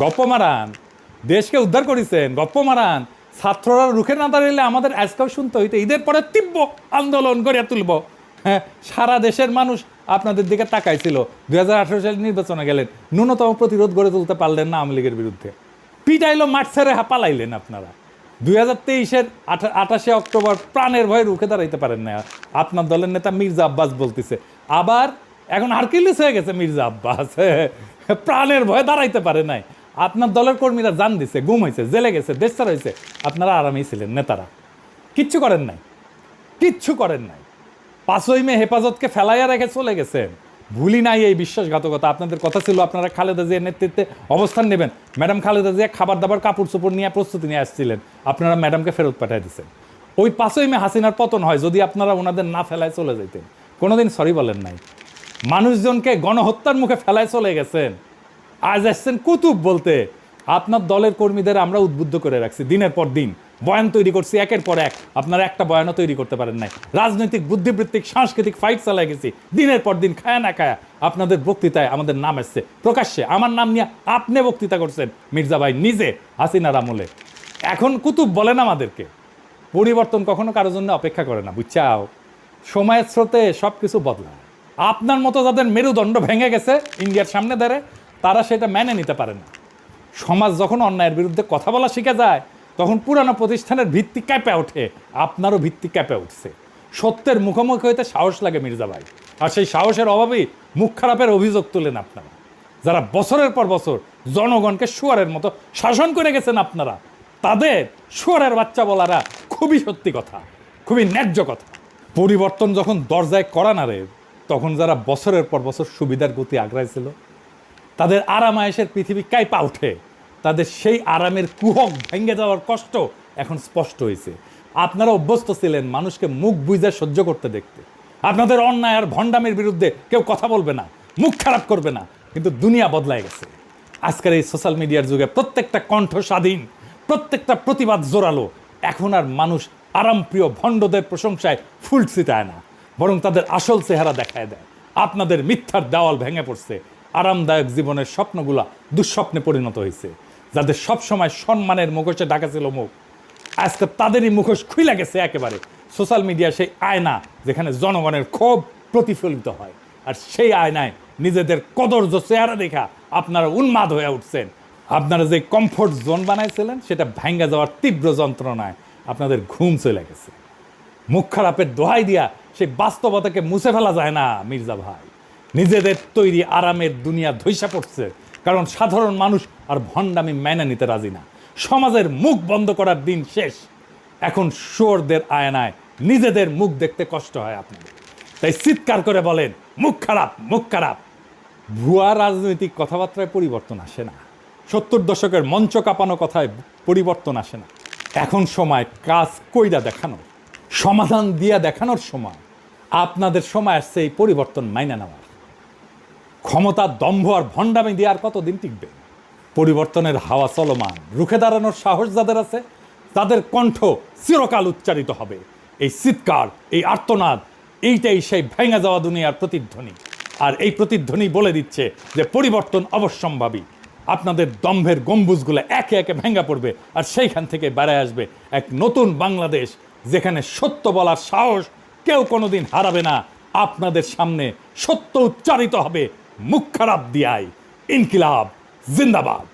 গপ্প মারান, দেশকে উদ্ধার করেছেন, গপ্প মারান। ছাত্ররা রুখে না দাঁড়ালে আমাদের আজকেও শুনতে হইতো ঈদের পরে তীব্র আন্দোলন গড়িয়া তুলব। হ্যাঁ, সারা দেশের মানুষ আপনাদের দিকে তাকাইছিল। 2018 সালে নির্বাচনে গেলেন, ন্যূনতম প্রতিরোধ গড়ে তুলতে পারলেন না আওয়ামী লীগের বিরুদ্ধে, পিটাইলো, মাঠ ছেড়ে পালাইলেন আপনারা। 2023-এর 28শে অক্টোবর প্রাণের ভয়ে রুখে দাঁড়াইতে পারেন না। আপনার দলের নেতা মির্জা আব্বাস বলতেছে, আবার এখন হারকিউলিস হয়ে গেছে মির্জা আব্বাস, প্রাণের ভয়ে দাঁড়াইতে পারে নাই। আপনার দলের কর্মীরা জান দিছে, গুম হয়েছে, জেলে গেছে, দেশ ছাড়া হয়েছে, আপনারা আরামেই ছিলেন। নেতারা কিচ্ছু করেন নাই, কিচ্ছু করেন নাই। 5ই মে হেফাজতকে ফেলাইয়া রেখে চলে গেছেন। ভুলি নাই এই বিশ্বাসঘাতকতা। আপনাদের কথা ছিল আপনারা খালেদা জিয়ার নেতৃত্বে অবস্থান নেবেন। ম্যাডাম খালেদা জিয়া খাবার দাবার কাপড় চোপড় নিয়ে প্রস্তুতি নিয়ে আসছিলেন, আপনারা ম্যাডামকে ফেরত পাঠিয়ে দিচ্ছেন। ওই 5ই মে হাসিনার পতন হয়, যদি আপনারা ওনাদের না ফেলায় চলে যেতেন। কোনোদিন সরি বলেন নাই। মানুষজনকে গণহত্যার মুখে ফেলায় চলে গেছেন, আজ আসছেন কুতুব বলতে। আপনার দলের কর্মীদের আমরা উদ্বুদ্ধ করে রাখছি, দিনের পর দিন বয়ান তৈরি করছি, একের পর এক। আপনারা একটা বয়ানও তৈরি করতে পারেন নাই। রাজনৈতিক বুদ্ধিবৃত্তিক সাংস্কৃতিক ফাইট চালাই গেছি দিনের পর দিন, খায়া না খায়া। আপনাদের বক্তৃতায় আমাদের নাম এসছে প্রকাশ্যে, আমার নাম নিয়ে আপনি বক্তৃতা করছেন মির্জা ভাই নিজে হাসিনার আমলে। এখন কুতুব বলেন আমাদেরকে। পরিবর্তন কখনো কারোর জন্য অপেক্ষা করে না, বুঝছাও। সময়ের স্রোতে সব কিছু বদলায়। আপনার মতো যাদের মেরুদণ্ড ভেঙে গেছে ইন্ডিয়ার সামনে দাঁড়ে, তারা সেটা মেনে নিতে পারে না। সমাজ যখন অন্যায়ের বিরুদ্ধে কথা বলা শিখে যায়, তখন পুরানো প্রতিষ্ঠানের ভিত্তি ক্যাপে ওঠে। আপনারও ভিত্তি ক্যাপে উঠছে। সত্যের মুখোমুখি হইতে সাহস লাগে মির্জা ভাই, আর সেই সাহসের অভাবেই মুখ খারাপের অভিযোগ তুলেন আপনারা, যারা বছরের পর বছর জনগণকে শুয়ারের মতো শাসন করে গেছেন। আপনারা তাদের শুয়ারের বাচ্চা বলারা খুবই সত্যি কথা, খুবই ন্যায্য কথা। পরিবর্তন যখন দরজায় করা নাড়ে, তখন যারা বছরের পর বছর সুবিধার গতি আগ্রাইছিল, তাদের আরামায়েশের পৃথিবী কাঁপা ওঠে। তাদের সেই আরামের কুহক ভেঙে যাওয়ার কষ্ট এখন স্পষ্ট হয়েছে। আপনারা অভ্যস্ত ছিলেন মানুষকে মুখ বুঝে সহ্য করতে দেখতে। আপনাদের অন্যায় আর ভণ্ডামের বিরুদ্ধে কেউ কথা বলবে না, মুখ খারাপ করবে না। কিন্তু দুনিয়া বদলায় গেছে। আজকের এই সোশ্যাল মিডিয়ার যুগে প্রত্যেকটা কণ্ঠ স্বাধীন, প্রত্যেকটা প্রতিবাদ জোরালো। এখন আর মানুষ আরামপ্রিয় ভণ্ডদের প্রশংসায় ফুল ছিটায় না, বরং তাদের আসল চেহারা দেখায় দেয়। আপনাদের মিথ্যার দেওয়াল ভেঙে পড়ছে। আরামদায়ক জীবনের স্বপ্নগুলা দুঃস্বপ্নে পরিণত হয়েছে। যাদের সবসময় সম্মানের মুখোশে ঢাকা ছিল মুখ, আজকে তাদেরই মুখোশ খুইলা গেছে একেবারে। সোশ্যাল মিডিয়া সেই আয়না যেখানে জনগণের ক্ষোভ প্রতিফলিত হয়, আর সেই আয়নায় নিজেদের কদর্য চেহারা দেখা আপনারা উন্মাদ হয়ে উঠছেন। আপনারা যে কমফোর্ট জোন বানাইছিলেন, সেটা ভেঙে যাওয়ার তীব্র যন্ত্রণায় আপনাদের ঘুম চলে গেছে। মুখ খারাপের দোহাই দিয়া সেই বাস্তবতাকে মুছে ফেলা যায় না মির্জা ভাই। নিজেদের তৈরি আরামের দুনিয়া ধৈসা পড়ছে, কারণ সাধারণ মানুষ আর ভণ্ডামি মেনে নিতে রাজি না। সমাজের মুখ বন্ধ করার দিন শেষ। এখন শুয়োরদের আয়নায় নিজেদের মুখ দেখতে কষ্ট হয় আপনাদের, তাই চিৎকার করে বলেন মুখ খারাপ, মুখ খারাপ। ভুয়া রাজনৈতিক কথাবার্তায় পরিবর্তন আসে না, 70 দশকের মঞ্চ কাঁপানো কথায় পরিবর্তন আসে না। এখন সময় কাজ কইরা দেখানোর, সমাধান দিয়া দেখানোর সময়। আপনাদের সময় আসছে এই পরিবর্তন মাইনা নেওয়ার। ক্ষমতা, দম্ভ আর ভণ্ডামি দিয়ে আর কতদিন টিকবে? পরিবর্তনের হাওয়া চলমান, রুখে দাঁড়ানোর সাহস যাদের আছে, তাদের কণ্ঠ চিরকাল উচ্চারিত হবে। এই চিৎকার, এই আর্তনাদ, এইটাই সেই ভেঙে যাওয়া দুনিয়ার প্রতিধ্বনি। আর এই প্রতিধ্বনি বলে দিচ্ছে যে পরিবর্তন অবশ্যম্ভাবী। আপনাদের দম্ভের গম্বুজগুলো একে একে ভেঙে পড়বে, আর সেইখান থেকে বেড়ে আসবে এক নতুন বাংলাদেশ, যেখানে সত্য বলার সাহস কেউ কোনোদিন হারাবে না। আপনাদের সামনে সত্য উচ্চারিত হবে মুখ খারাপ দিয়াই। ইনকিলাব জিন্দাবাদ।